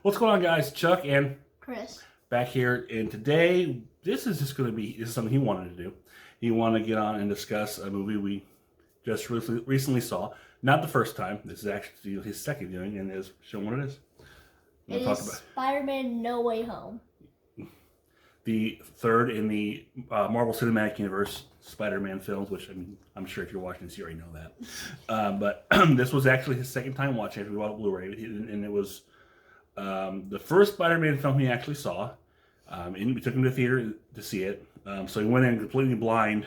What's going on, guys? Chuck and Chris. back here, and today this is something he wanted to do. He wanted to get on and discuss a movie we just recently saw. Not the first time. This is actually his second viewing, and is showing what it is. It is Spider-Man No Way Home. The third in the Marvel Cinematic Universe Spider-Man films, which I'm sure if you're watching this, you already know that. But this was actually his second time watching it. We bought a Blu-ray, and it was the first Spider-Man film he actually saw. And we took him to the theater to see it. So he went in completely blind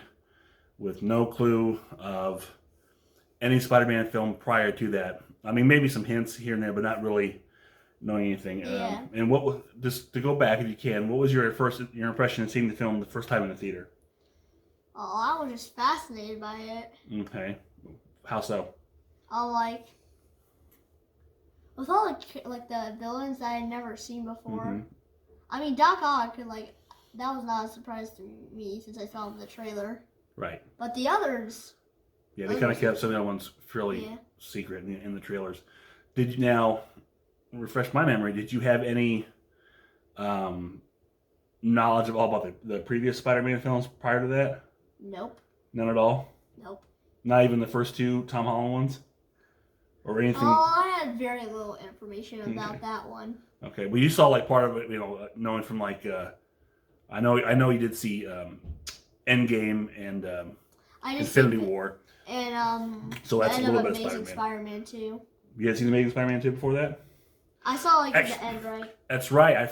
with no clue of any Spider-Man film prior to that. I mean, maybe some hints here and there, but not really knowing anything. Yeah. And what was, just to go back if you can, what was your impression of seeing the film the first time in the theater? Oh, I was just fascinated by it. Okay. How so? With all the villains that I had never seen before. Mm-hmm. I mean, Doc Ock, that was not a surprise to me since I saw him in the trailer. Right. But the others. Yeah, they kind of kept some of the other ones fairly secret in the trailers. Did you now refresh my memory? Did you have any knowledge of all about the previous Spider-Man films prior to that? Nope. None at all. Nope. Not even the first two Tom Holland ones, or anything. Oh, I had very little information about that one. Okay, well, you saw part of it, knowing from I know you did see Endgame and Infinity War. And so that's a little bit of Amazing Spider-Man 2. You had seen Amazing Spider-Man 2 before that? I saw the end, right? That's right. I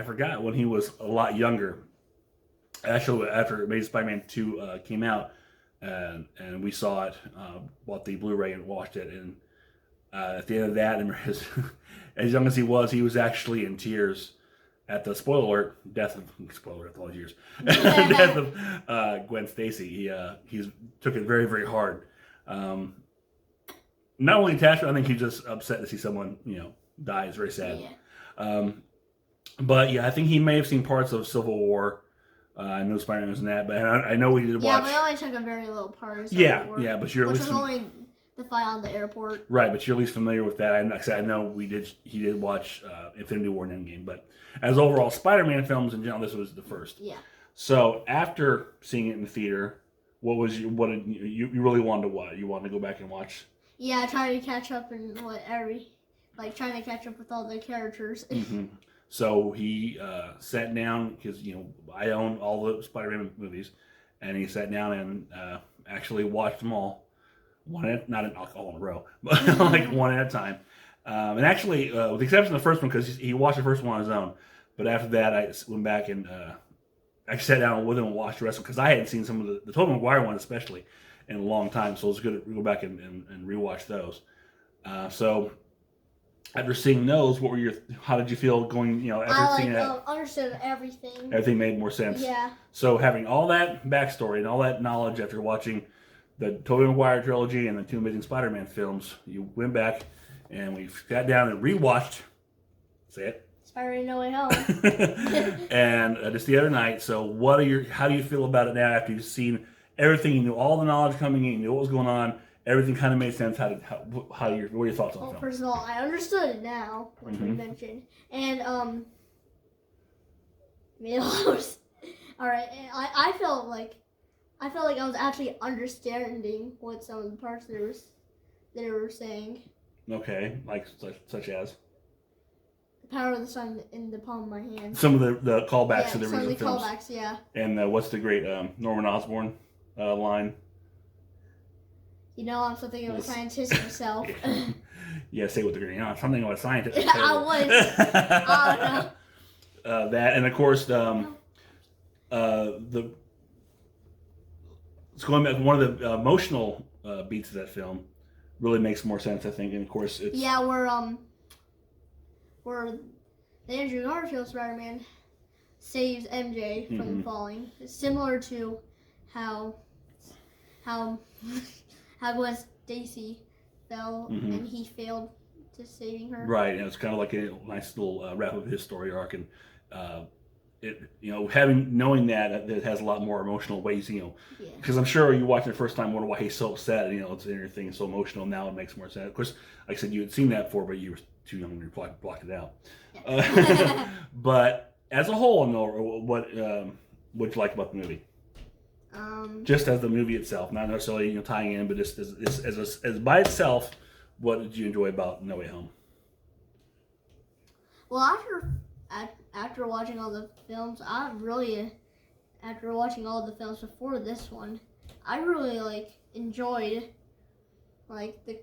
forgot when he was a lot younger. Actually, after Amazing Spider-Man 2 came out, and we saw it, bought the Blu-ray and watched it, and at the end of that, as young as he was actually in tears at the spoiler alert, death of all years, death of Gwen Stacy. He took it very, very hard. Not only attached, I think he's just upset to see someone die. It's very sad. Yeah. But yeah, I think he may have seen parts of Civil War. I know Spider-Man was in that, but I know we did watch. Yeah, but I only took a very little part of Civil War. Yeah, but you're at least only the fight on the airport. Right, but you're at least familiar with that. I know he did watch Infinity War and Endgame, but as overall Spider-Man films in general, this was the first. Yeah. So after seeing it in the theater, what did you really wanted to watch? You wanted to go back and watch? Yeah, trying to catch up in trying to catch up with all the characters. Mm-hmm. So he sat down because I own all the Spider-Man movies, and he sat down and actually watched them all. Not all in a row, but one at a time. And actually, with the exception of the first one, because he watched the first one on his own. But after that, I went back and I sat down with him and watched the rest of them, because I hadn't seen some of the Tobey Maguire one especially in a long time. So it was good to go back and rewatch those. So after seeing those, how did you feel going? After seeing that, understood everything. Everything made more sense. Yeah. So having all that backstory and all that knowledge after watching the Tobey Maguire trilogy and the two Amazing Spider-Man films, you went back and we sat down and rewatched. Say it. Spider-Man No Way Home. And just the other night. So how do you feel about it now after you've seen everything? You knew all the knowledge coming in. You knew what was going on. Everything kind of made sense. What are your thoughts on the film? First of all, I understood it now, which we mentioned, and all right. And I felt like I was actually understanding what some of the parts they were saying. Okay, such as the power of the sun in the palm of my hand. Some of the callbacks to the original films. Some of the callbacks, yeah. And what's the great Norman Osborn line? I'm something of a scientist myself. Yeah, say what they're going to. Something of a scientist. I was. I don't know. That, and of course, it's going back. One of the emotional beats of that film really makes more sense, I think. And of course, it's where the Andrew Garfield Spider-Man saves MJ from falling. It's similar to how Gwen Stacy fell and he failed to saving her. Right, and it's kind of like a nice little wrap of his story arc, and knowing that it has a lot more emotional ways, because I'm sure you watching it the first time, wonder why he's so upset. It's everything is so emotional. Now it makes more sense. Of course, like I said, you had seen that before, but you too young when you blocked it out. Yeah. But as a whole, no, what you like about the movie? Just as the movie itself, not necessarily tying in, but just as by itself, what did you enjoy about No Way Home? Well, after watching all the films, after watching all the films before this one, I really enjoyed the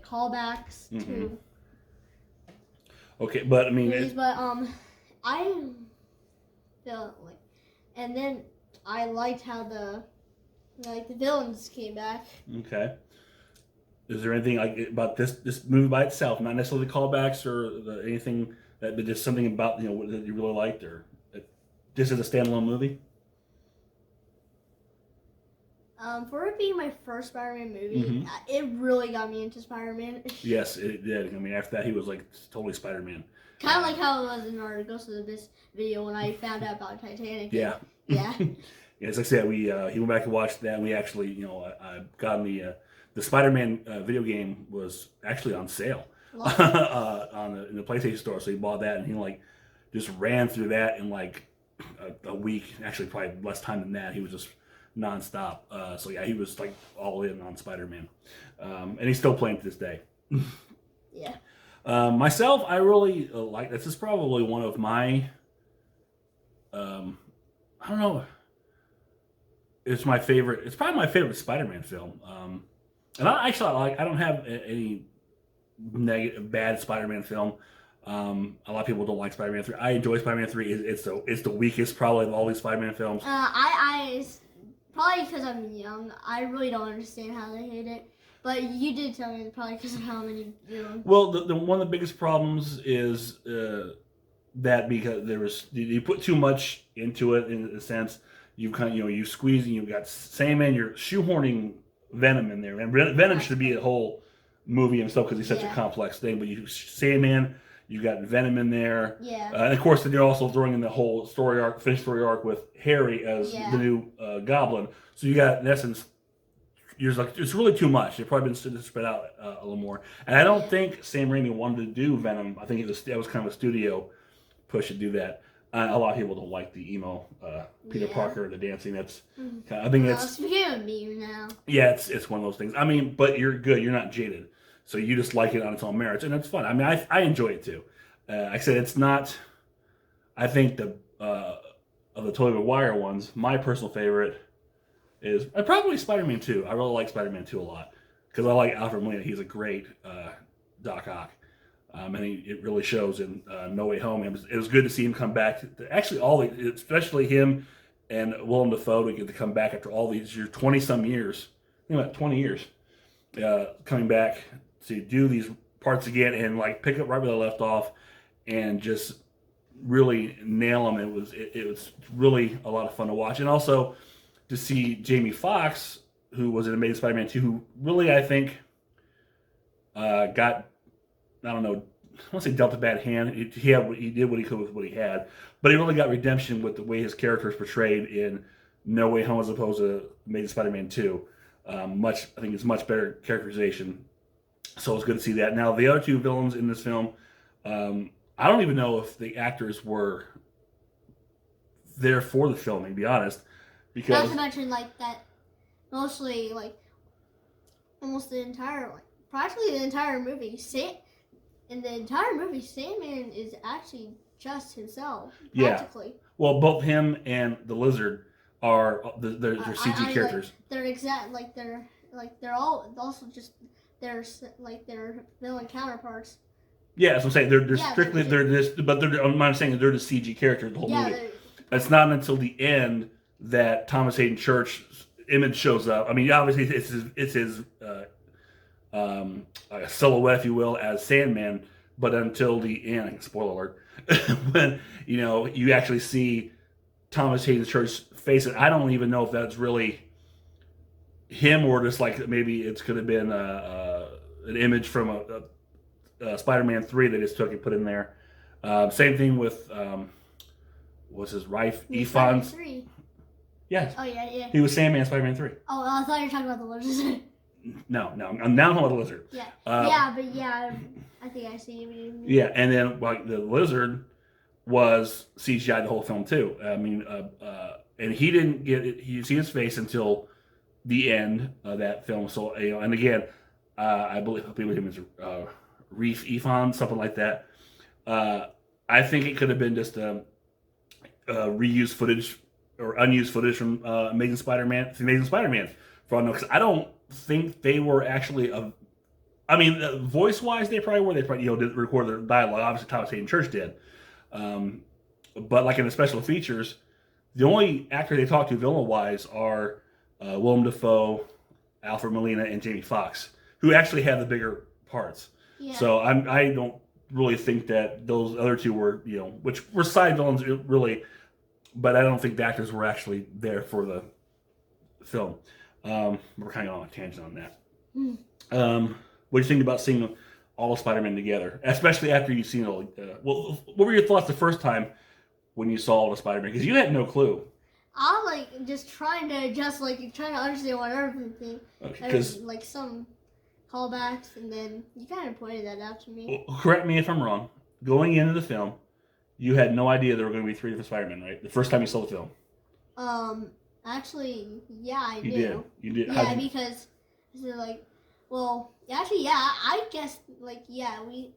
callbacks to Okay, but I mean, movies, but I felt and then I liked how the villains came back. okay. Is there anything about this movie by itself, not necessarily callbacks or anything but just something about that you really liked, or just as a standalone movie? For it being my first Spider-Man movie, it really got me into Spider-Man. Yes, it did. I mean, after that, he was totally Spider-Man. Kind of like how it was in our Ghost of the Abyss video when I found out about Titanic. Yeah. Yeah. As I said, he went back and watched that, and we actually, I got the Spider-Man video game was actually on sale in the PlayStation Store, so he bought that, and he just ran through that in a week. Actually, probably less time than that. He was just nonstop. So yeah, he was all in on Spider-Man, and he's still playing to this day. Yeah. Myself, I really like this. Is probably one of my, I don't know. It's my favorite. It's probably my favorite Spider-Man film. And I don't have any bad Spider-Man film. A lot of people don't like Spider-Man 3. I enjoy Spider-Man 3. It's the weakest probably of all these Spider-Man films. I probably because I'm young, I really don't understand how they hate it. But you did tell me probably because of how many. Well, the one of the biggest problems is that because you put too much into it in a sense. You you squeeze and you've got Sandman. You're shoehorning Venom in there, and Venom should be a whole movie himself because he's such a complex thing. But you Sandman, you got Venom in there, and of course then you're also throwing in the whole finished story arc with Harry as the new Goblin. So you got in essence, it's really too much. It probably been spread out a little more. And I don't think Sam Raimi wanted to do Venom. I think that was kind of a studio push to do that. A lot of people don't like the emo Peter Parker, the dancing. I think it's became a meme now. Yeah, it's one of those things. I mean, but you're good. You're not jaded, so you just like it on its own merits, and it's fun. I mean, I enjoy it too. Like I said, it's not. I think of the Tobey Maguire ones, my personal favorite is probably Spider-Man 2. I really like Spider-Man 2 a lot because I like Alfred Molina. He's a great Doc Ock. And it really shows in No Way Home. It was good to see him come back. Actually, especially him and Willem Dafoe, to get to come back after all these years, 20-some years, about 20 years, coming back to do these parts again and pick up right where they left off and just really nail them. It was really a lot of fun to watch. And also to see Jamie Foxx, who was in Amazing Spider-Man 2, who really, I think, got... I don't know. I want to say dealt a bad hand. He did what he could with what he had, but he really got redemption with the way his character is portrayed in No Way Home as opposed to Amazing Spider-Man 2. I think it's much better characterization. So it's good to see that. Now the other two villains in this film, I don't even know if the actors were there for the filming. To be honest, because not to mention that mostly almost the entire practically the entire movie. In the entire movie, Sandman is actually just himself, practically. Yeah. Well, both him and the Lizard are they're CG characters. They're they're all also just their villain counterparts. Yeah, that's what I'm saying. They're strictly I'm saying they're the CG characters the whole movie. It's not until the end that Thomas Hayden Church's image shows up. I mean, obviously it's his silhouette, if you will, as Sandman, but until the end, spoiler alert, when you actually see Thomas Hayden Church's face, and I don't even know if that's really him or just maybe it could have been an image from a Spider-Man 3 they just took and put in there. Same thing with what's his Rife Ifans. Spider-Man 3. Yes. Oh yeah. He was Sandman Spider-Man 3. Oh, I thought you were talking about the Lizard. No, I'm now talking about the lizard. Yeah, I think I see what you mean. Yeah, and then like the lizard was CGI the whole film too. I mean, and he didn't get it. You see his face until the end of that film. So and again, I believe him as Reef Ifan, something like that. I think it could have been just reused footage or unused footage from Amazing Spider-Man. For all I know, because I don't think they were actually I mean, voice-wise, they probably were. They probably did record their dialogue. Obviously, Thomas Hayden Church did. But like in the special features, the only actor they talk to villain-wise are Willem Dafoe, Alfred Molina, and Jamie Foxx, who actually had the bigger parts. Yeah. So I don't really think that those other two were, which were side villains really, but I don't think the actors were actually there for the film. We're kind of on a tangent on that. What do you think about seeing all of Spider-Man together, especially after you've seen all? What were your thoughts the first time when you saw all the Spider-Man? Because you had no clue. I just trying to adjust, trying to understand what everything. Because some callbacks, and then you kind of pointed that out to me. Well, correct me if I'm wrong. Going into the film, you had no idea there were going to be 3 different Spider-Man, right? The first time you saw the film. Actually, yeah, I do. You did. Yeah, because I guess we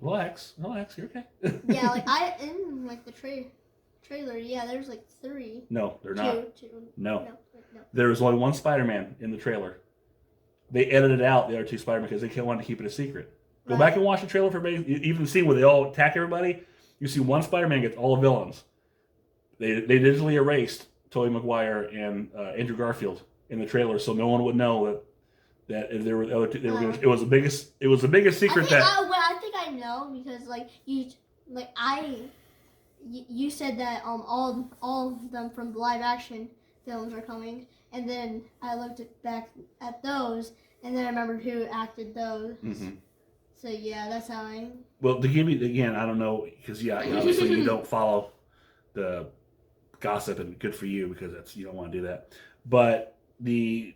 Relax, you're okay. Yeah, in the trailer, there's 3. No, they're not. Two. No. There was only one Spider-Man in the trailer. They edited out the other 2 Spider-Man because they wanted to keep it a secret. Go back and watch the trailer for everybody. Even see where they all attack everybody. You see one Spider-Man gets all the villains. They digitally erased Tobey Maguire and Andrew Garfield in the trailer, so no one would know that if there were the other 2, it was the biggest secret I think I know because you said that all of them from the live action films are coming, and then I looked back at those, and then I remembered who acted those. Mm-hmm. So yeah, that's how I. Well, to give you again, I don't know because obviously you don't follow the gossip, and good for you because you don't want to do that. But the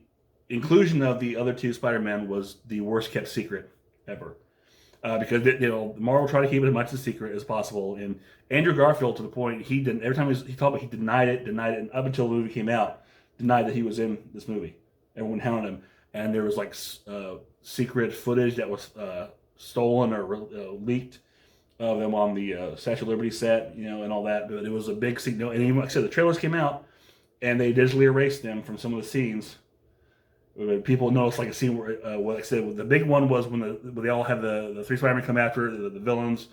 inclusion of the other 2 Spider-Men was the worst kept secret ever. Because Marvel tried to keep it as much a secret as possible, and Andrew Garfield, to the point he didn't. Every time he talked about, he denied it, and up until the movie came out, denied that he was in this movie. Everyone hounded him, and there was secret footage that was stolen or leaked of them on the Statue of Liberty set, and all that. But it was a big signal, and even like I said, the trailers came out, and they digitally erased them from some of the scenes. People noticed a scene where, like I said, the big one was when they all have the 3 Spider-Man come after the villains.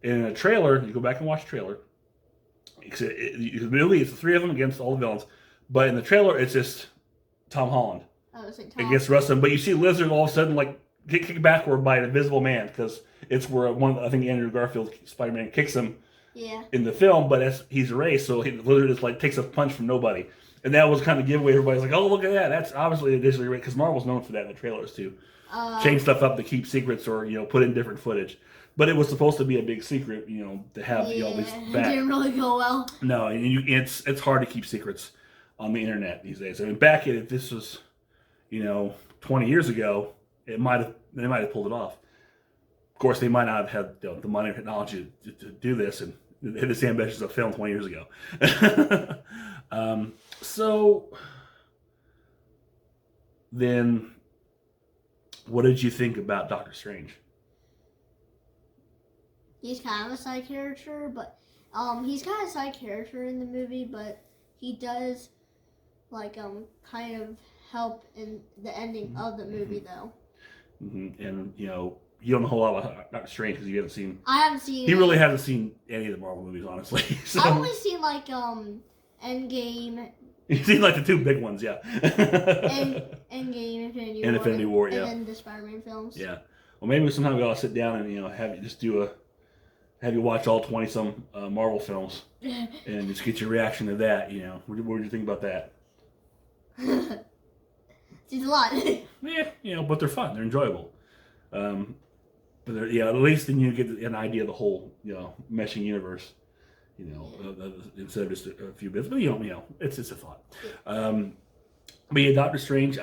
In a trailer, you go back and watch the trailer. Really, it's the 3 of them against all the villains. But in the trailer, it's just Tom Holland against the rest of them. But you see Lizard all of a sudden get kicked backward by an invisible man because it's where I think Andrew Garfield Spider-Man kicks him in the film, but he's erased, so Lizard just takes a punch from nobody. And that was kind of giveaway. Everybody's like, "Oh, look at that! That's obviously digitally erased." Because Marvel's known for that in the trailers too, change stuff up to keep secrets or put in different footage. But it was supposed to be a big secret, to have all these back. It didn't really go well. No, and it's hard to keep secrets on the internet these days. I mean, back if this was, 20 years ago, they might have pulled it off. Of course, they might not have had the money or technology to do this and hit the same ambitions of film 20 years ago. So then, what did you think about Doctor Strange? He's kind of a side character, but he's kind of a side character in the movie, but he does kind of help in the ending of the movie, though. Mm-hmm. And you don't know a whole lot about Doctor Strange because you haven't seen. I haven't seen. He really hasn't seen any of the Marvel movies, honestly. So. I've only seen Endgame. You've seen the 2 big ones, yeah. Endgame, Infinity War, yeah. And then the Spider-Man films. Yeah. Well, maybe sometime we ought to sit down and have you watch all 20-some Marvel films and just get your reaction to that. What did you think about that? It's a lot. Yeah, but they're fun. They're enjoyable. But at least then you get an idea of the whole, meshing universe. Instead of just a few bits, but it's a thought. But yeah, Doctor Strange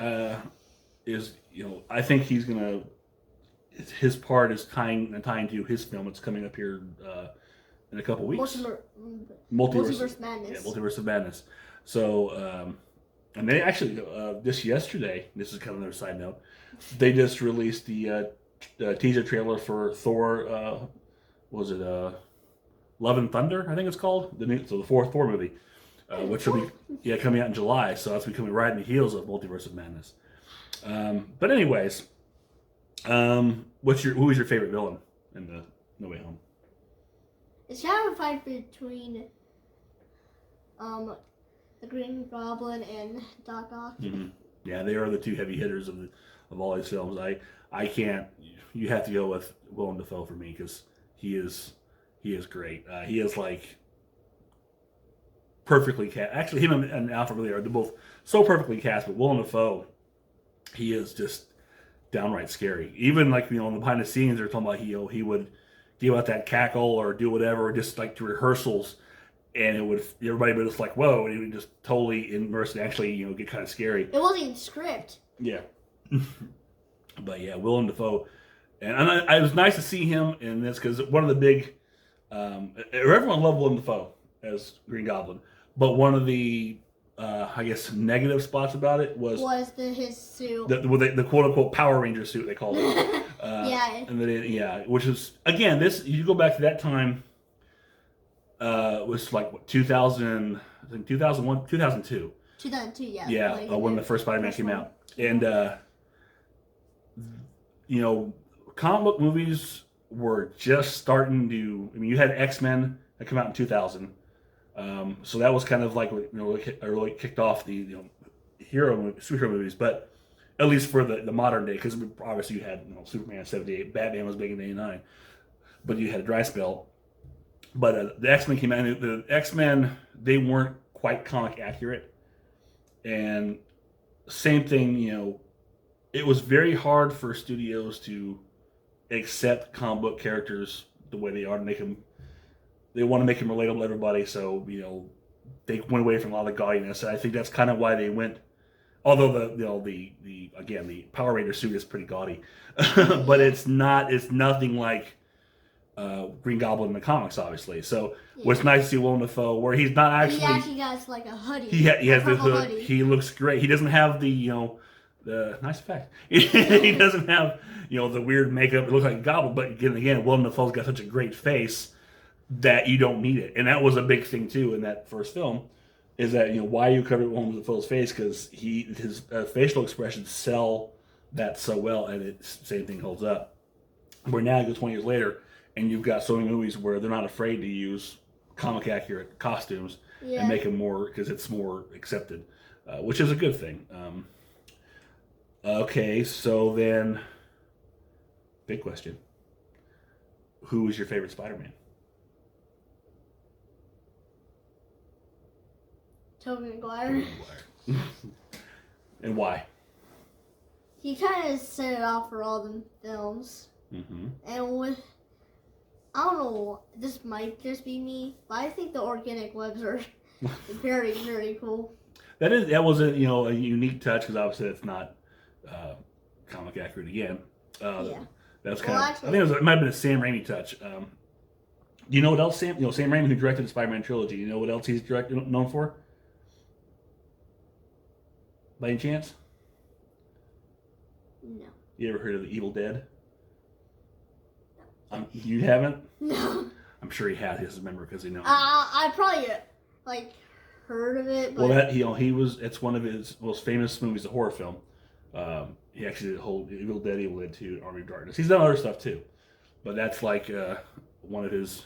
is, I think he's gonna. His part is tying to his film. It's coming up here in a couple weeks. Multiverse Madness. Yeah, Multiverse of Madness. So, and they actually just yesterday. This is kind of another side note. They just released the teaser trailer for Thor. Was it Love and Thunder? I think it's called the fourth Thor movie, which will be coming out in July. So that's becoming right in the heels of Multiverse of Madness. But anyways, who is your favorite villain in the No Way Home? It's kind of a fight between the Green Goblin and Doc Ock. Mm-hmm. Yeah, they are the two heavy hitters of all these films. I can't. You have to go with Willem Dafoe for me because he is great. He is like perfectly cast. Actually, him and Alfred really are. They're both so perfectly cast. But Willem Dafoe, he is just downright scary. Even like in the behind the scenes, they're talking about he would give out that cackle or do whatever, just like to rehearsals, and everybody would just like whoa, and he would just totally immerse and actually get kind of scary. It wasn't even script. Yeah. But yeah, Willem Dafoe, and it was nice to see him in this because one of the big, everyone loved Willem Dafoe as Green Goblin, but one of the I guess negative spots about it was his suit, the quote unquote Power Ranger suit they called it. Yeah. And then which is again this you go back to that time. It was like what 2000, I think 2001, 2002. 2002, yeah. Yeah, like, when the first Spider-Man came out, and comic book movies were just starting to. I mean, you had X-Men that came out in 2000. So that was kind of like really kicked off the superhero movies, but at least for the modern day, because obviously you had Superman in 78, Batman was big in 89, but you had a dry spell. But the X-Men came out, and the X-Men, they weren't quite comic accurate, and same thing, it was very hard for studios to accept comic book characters the way they are to make them. They want to make them relatable to everybody, so they went away from a lot of the gaudiness. And I think that's kind of why they went. Although the Power Ranger suit is pretty gaudy, but it's nothing like Green Goblin in the comics, obviously. So what's nice to see Willem Dafoe, where he's not actually. He actually has like a hoodie. He has the hood. Hoodie. He looks great. He doesn't have the nice effect. He doesn't have the weird makeup. It looks like a goblin, but again, Willem Dafoe's got such a great face that you don't need it, and that was a big thing too in that first film. Is that why you covered Willem Dafoe's face, because his facial expressions sell that so well, and same thing holds up. Where now you go 20 years later, and you've got so many movies where they're not afraid to use comic accurate costumes and make them more, because it's more accepted, which is a good thing. Okay, so then, big question: who is your favorite Spider-Man? Tobey Maguire. And why? He kind of set it off for all the films. Mm-hmm. And I don't know, this might just be me, but I think the organic webs are very, very cool. That was a unique touch, because obviously it's not comic accurate again. That's kind of. Actually, I think it might have been a Sam Raimi touch. Do you know what else Sam Raimi, who directed the Spider-Man trilogy? You know what else he's known for? By any chance? No. You ever heard of the Evil Dead? You haven't? No. I'm sure he has. He doesn't remember because he knows. I probably heard of it. But... Well, it's one of his most famous movies, a horror film. He actually did the whole Evil Dead 2, Army of Darkness. He's done other stuff too, but that's like one of his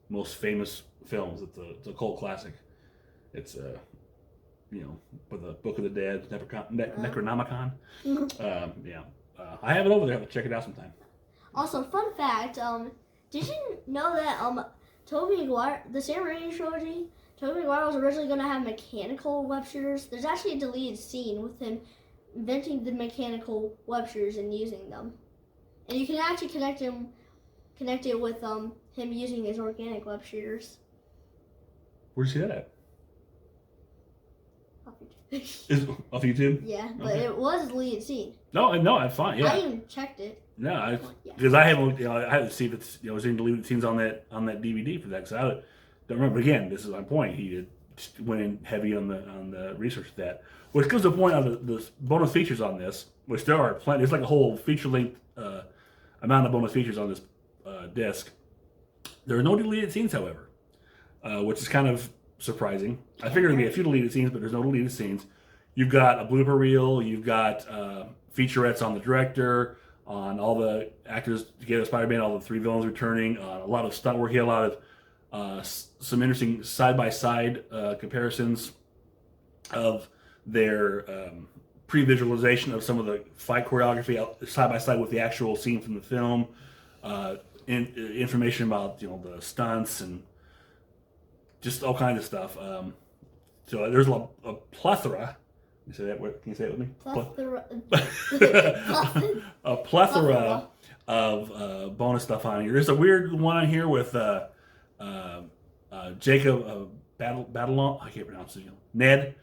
most famous films. It's a cult classic. It's for the Book of the Dead, Necronomicon. I have it over there. I have to check it out sometime. Also, fun fact, did you know that Tobey Maguire, the Sam Raimi trilogy, Tobey Maguire was originally going to have mechanical web shooters? There's actually a deleted scene with him inventing the mechanical web shooters and using them. And you can actually connect it with him using his organic web shooters. Where'd you see that at? Is off YouTube? Yeah, but Okay. it was deleted scene. No, I'm fine. I Yeah. even checked it. No, Yeah. because I haven't, I haven't seen if it's, was any deleted scenes on that DVD for that. Because I don't remember. Again, this is my point. He just went in heavy on the research of that, which gives the point on the bonus features on this, which there are plenty. There's like a whole feature length amount of bonus features on this disc. There are no deleted scenes, however, which is kind of surprising. I figured there'd be a few deleted scenes, but there's no deleted scenes. You've got a blooper reel. You've got featurettes on the director, on all the actors together, Spider-Man, all the 3 villains returning, a lot of stunt work. He had a lot of some interesting side-by-side comparisons of their pre-visualization of some of the fight choreography side-by-side with the actual scene from the film, information about the stunts and just all kinds of stuff. So there's a plethora. You say that? Can you say it with me? A plethora of bonus stuff on here. There's a weird one on here with Jacob Batalon. I can't pronounce it. Ned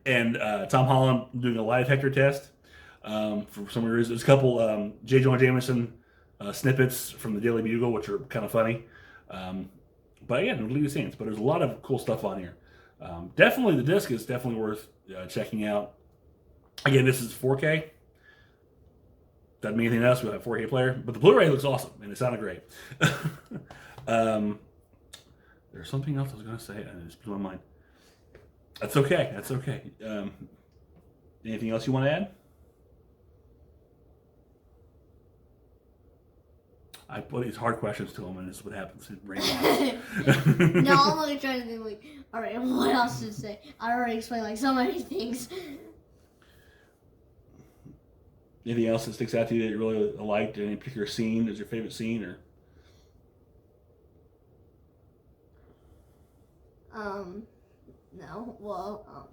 and Tom Holland doing a lie detector test. For some reason, there's a couple J. Jonah Jameson snippets from the Daily Bugle, which are kind of funny. But again, no deleted scenes. But there's a lot of cool stuff on here. Definitely, the disc is definitely worth checking out. Again, this is 4K. Doesn't mean anything else. We have a 4K player, but the Blu-ray looks awesome and it sounded great. There's something else I was going to say, and it just blew my mind. That's okay. That's okay. Anything else you want to add? I put these hard questions to him, and this is what happens. His brain lost. No, I'm like trying to think like, all right, what else to say? I already explained like so many things. Anything else that sticks out to you that you really liked? Any particular scene is your favorite scene, or? No. Well,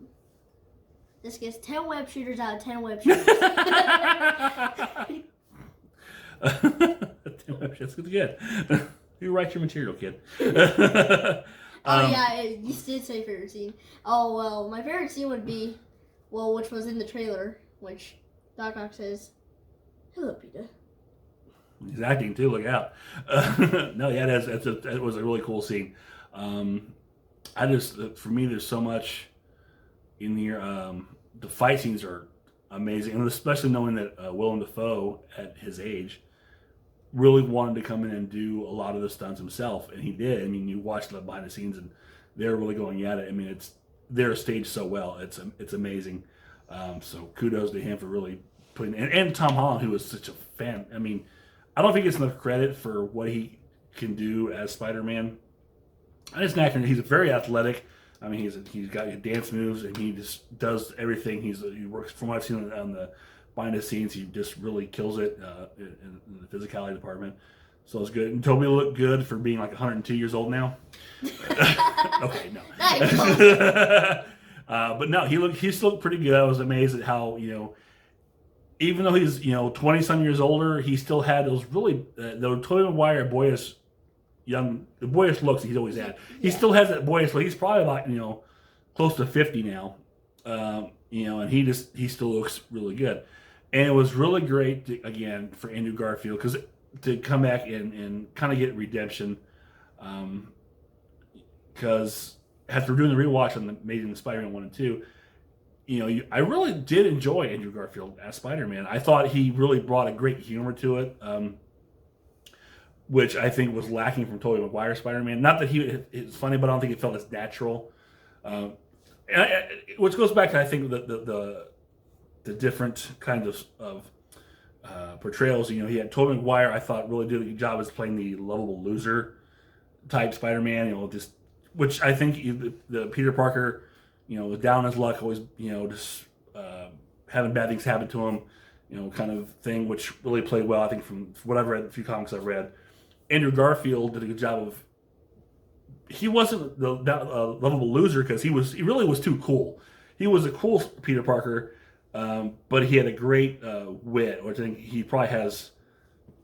this gets 10 web shooters out of 10 web shooters. That's good. You write your material, kid. Yeah, you did say favorite scene. Oh, well, my favorite scene would be, which was in the trailer, which Doc Ock says, "Hello, Peter." He's acting too. Look out! No, yeah, that was a really cool scene. For me, there's so much in here. The fight scenes are amazing, and especially knowing that Willem Dafoe, at his age, really wanted to come in and do a lot of the stunts himself, and he did. I mean, you watch the behind the scenes, and they're really going at it. I mean, they're staged so well. It's amazing. So kudos to him for really putting, and Tom Holland, who was such a fan. I mean, I don't think he gets enough credit for what he can do as Spider-Man. And he's an actor. He's very athletic. I mean, he's got dance moves, and he just does everything. He works, from what I've seen on the behind the scenes, he just really kills it in the physicality department. So it's good. And Toby looked good for being like 102 years old now. Okay, no. But no, he still looked pretty good. I was amazed at how, even though he's 20 some years older, he still had those really the Tobey Maguire boyish looks that he's always had. He still has that boyish look. He's probably about close to 50 now. And he still looks really good. And it was really great again for Andrew Garfield to come back and kind of get redemption. Because after doing the rewatch on the Amazing Spider-Man 1 and 2, I really did enjoy Andrew Garfield as Spider-Man. I thought he really brought a great humor to it, which I think was lacking from Tobey Maguire Spider-Man. Not that it's funny, but I don't think it felt as natural. Which goes back to, I think, the different kinds of portrayals. He had Tobey Maguire, I thought, really did a good job as playing the lovable loser type Spider-Man. Which I think the Peter Parker, was down on his luck, always, just having bad things happen to him, kind of thing, which really played well, I think, from what I've read, a few comics I've read. Andrew Garfield did a good job of. He wasn't the lovable loser because he really was too cool. He was a cool Peter Parker, but he had a great wit, which I think he probably has.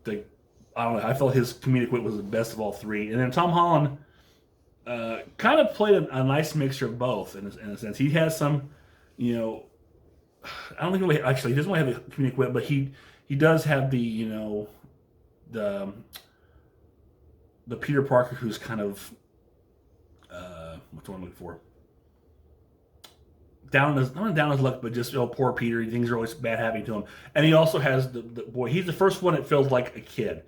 I don't know. I felt his comedic wit was the best of all three. And then Tom Holland, kind of played a nice mixture of both in a sense. He has some, you know, I don't think really, actually he doesn't really have the comedic wit, but he does have the the the Peter Parker who's kind of what's the one I'm looking for? Down on his not down on his luck, but just poor Peter. Things are always bad happening to him, and he also has the boy. He's the first one that feels like a kid,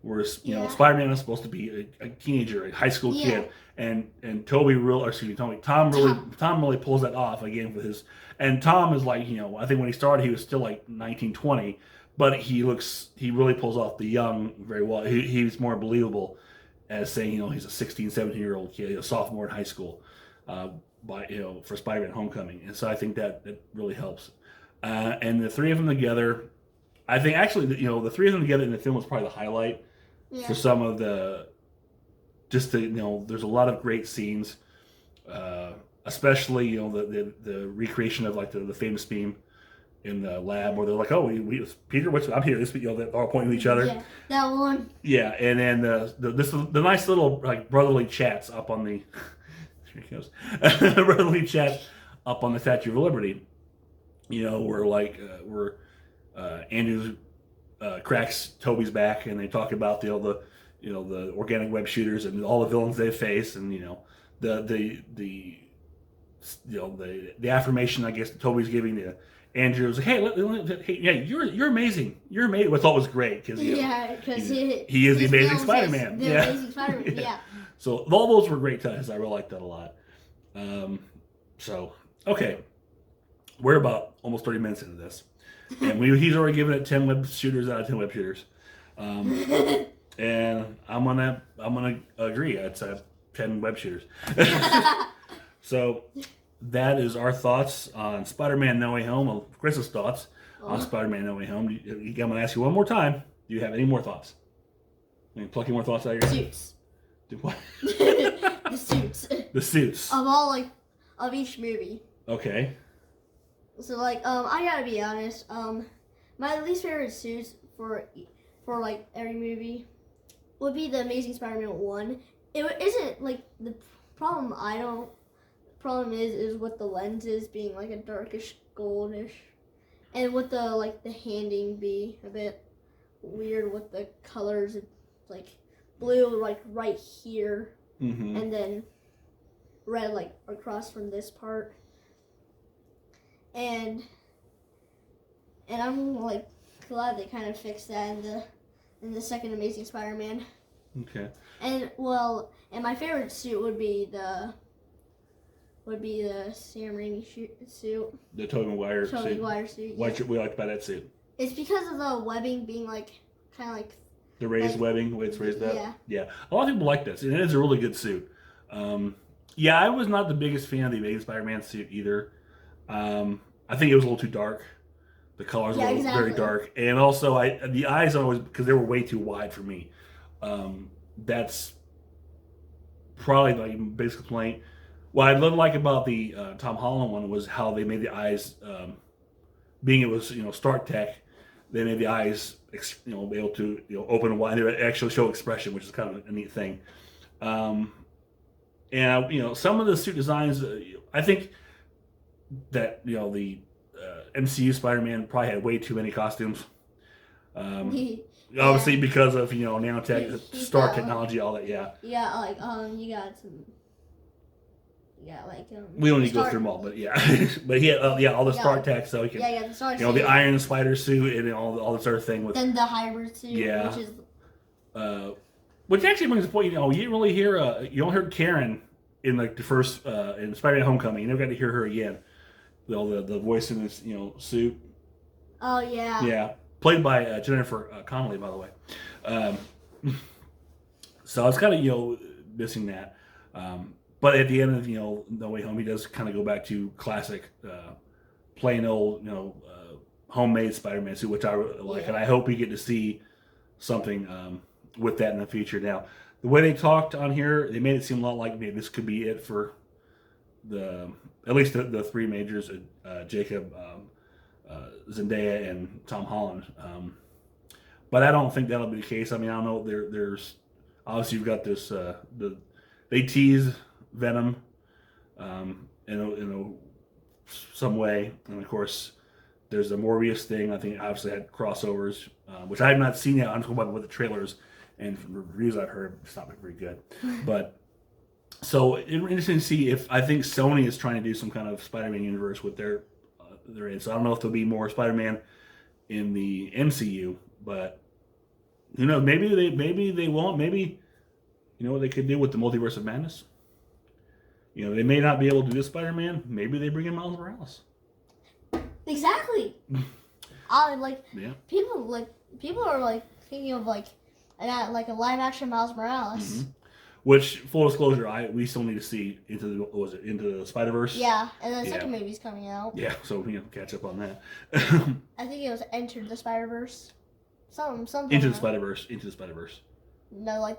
whereas Spider-Man is supposed to be a teenager, a high school kid, and Toby real or excuse me, Tom really pulls that off again with his. And Tom is like I think when he started he was still like 19, 20, but he really pulls off the young very well. He's more believable as saying he's a 16, 17-year-old kid, a sophomore in high school. For Spider-Man Homecoming, and so I think that really helps. And the three of them together, I think actually the three of them together in the film was probably the highlight for some of the. There's a lot of great scenes, especially the recreation of like the famous beam in the lab where they're like, oh, we Peter, I'm here. They're all pointing to each other. Yeah, that one. Yeah, and then the nice little like brotherly chats up on the. Brotherly chat up on the Statue of Liberty, where Andrew cracks Toby's back, and they talk about the organic web shooters and all the villains they face, and the affirmation I guess that Toby's giving to Andrew was like, hey, you're amazing, you're amazing. Which I thought was great because he is the amazing Spider-Man. Amazing Spider-Man. Yeah. So all those were great touches. I really liked that a lot. Okay, we're about almost 30 minutes into this, and he's already given it 10 web shooters out of 10 web shooters, and I'm gonna agree. It's 10 web shooters. So that is our thoughts on Spider-Man No Way Home. Well, Chris's thoughts on Spider-Man No Way Home. I'm gonna ask you one more time. Do you have any more thoughts? Any plucking more thoughts out of your suits? Do what? The suits. The suits. Of each movie. Okay. So I gotta be honest. My least favorite suits for like every movie would be the Amazing Spider-Man 1. It isn't like the problem. Problem is with the lenses being like a darkish goldish, and with the handing be a bit weird with the colors like blue like right here, and then red like across from this part, and I'm like glad they kind of fixed that in the second Amazing Spider-Man. Okay. And my favorite suit would be the Sam Raimi suit. The Tobey Maguire suit. Tobey Maguire suit. What we liked about that suit? It's because of the webbing being kind of like the raised webbing, the way it's raised up. Yeah. Yeah. A lot of people like this, and it is a really good suit. I was not the biggest fan of the Amazing Spider-Man suit either. I think it was a little too dark. The colors were very dark, and also the eyes always because they were way too wide for me. That's probably my biggest complaint. What I didn't like about the Tom Holland one was how they made the eyes, being it was Stark Tech, they made the eyes be able to open wide and actually show expression, which is kind of a neat thing. And some of the suit designs, I think that the MCU Spider-Man probably had way too many costumes. Obviously because of nanotech, Stark technology, all that. Yeah. Yeah, you got some. Yeah, we don't need to go through them all, but yeah, but he had all the Stark tech, so he can the Stark suit, the Iron Spider suit and all this other thing with then the hybrid suit, which actually brings the point. You didn't really hear you don't hear Karen in like the first in Spider-Man Homecoming. You never got to hear her again. The voice in this suit. Oh yeah. Yeah, played by Jennifer Connelly, by the way. So I was kind of missing that. But at the end of No Way Home, he does kind of go back to classic, plain old homemade Spider-Man suit, which I really like, and I hope we get to see something with that in the future. Now, the way they talked on here, they made it seem a lot like maybe this could be it for at least the three majors, Jacob, Zendaya, and Tom Holland. But I don't think that'll be the case. I mean, I don't know. There's obviously you've got this they tease Venom in some way, and of course there's the Morbius thing. I think obviously had crossovers, which I have not seen yet. I'm just going by what the trailers and from reviews I've heard. It's not very good, but so interesting to see if I think Sony is trying to do some kind of Spider-Man universe with their in. So I don't know if there'll be more Spider-Man in the MCU, but who knows? Maybe they won't. Maybe you know what they could do with the Multiverse of Madness. You know, they may not be able to do Spider-Man. Maybe they bring in Miles Morales. Exactly. Yeah. People are like thinking of like a live action Miles Morales. Mm-hmm. Which, full disclosure, we still need to see into the Spider-Verse. Yeah, and the second movie's coming out. Yeah, so catch up on that. I think it was Enter the Spider-Verse. Something. Into the Spider-Verse. No, like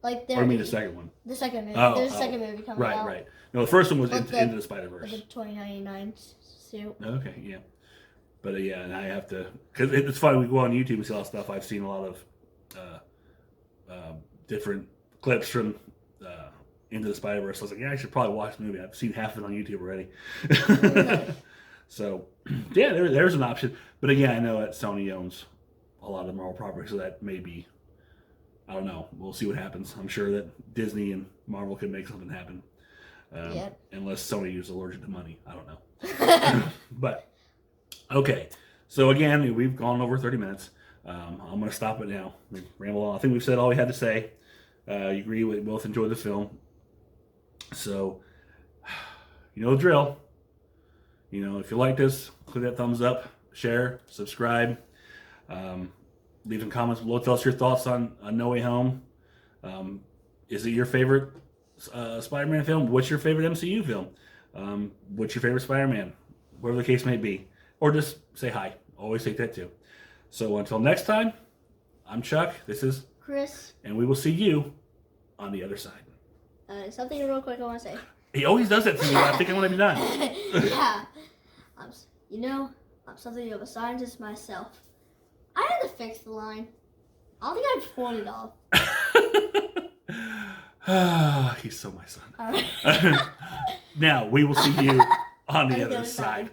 or you mean the second one? The second movie. There's a second movie coming out. Right. No, the first one was Into the Spider-Verse. The 2099 suit. Okay, yeah. But yeah, and I have to, because it's funny, we go on YouTube and see a lot of stuff. I've seen a lot of different clips from Into the Spider-Verse. I was like, yeah, I should probably watch the movie. I've seen half of it on YouTube already. So, yeah, there's an option. But again, I know that Sony owns a lot of Marvel properties, so that may be, I don't know. We'll see what happens. I'm sure that Disney and Marvel can make something happen. Unless Sony is allergic to money. I don't know. But, okay. So, again, we've gone over 30 minutes. I'm going to stop it now. We ramble on. I think we've said all we had to say. You agree. We both enjoyed the film. So, you know the drill. You know, if you like this, click that thumbs up, share, subscribe. Leave some comments below. Tell us your thoughts on No Way Home. Is it your favorite Spider-Man film? What's your favorite MCU film? What's your favorite Spider-Man? Whatever the case may be. Or just say hi. Always take that too. So until next time, I'm Chuck. This is Chris. And we will see you on the other side. Something real quick I want to say. He always does that to me. I think I want to be done. Yeah. I'm something of a scientist myself. I had to fix the line. I don't think I pulled it off. He's so my son. All right. Now, we will see you on the other side.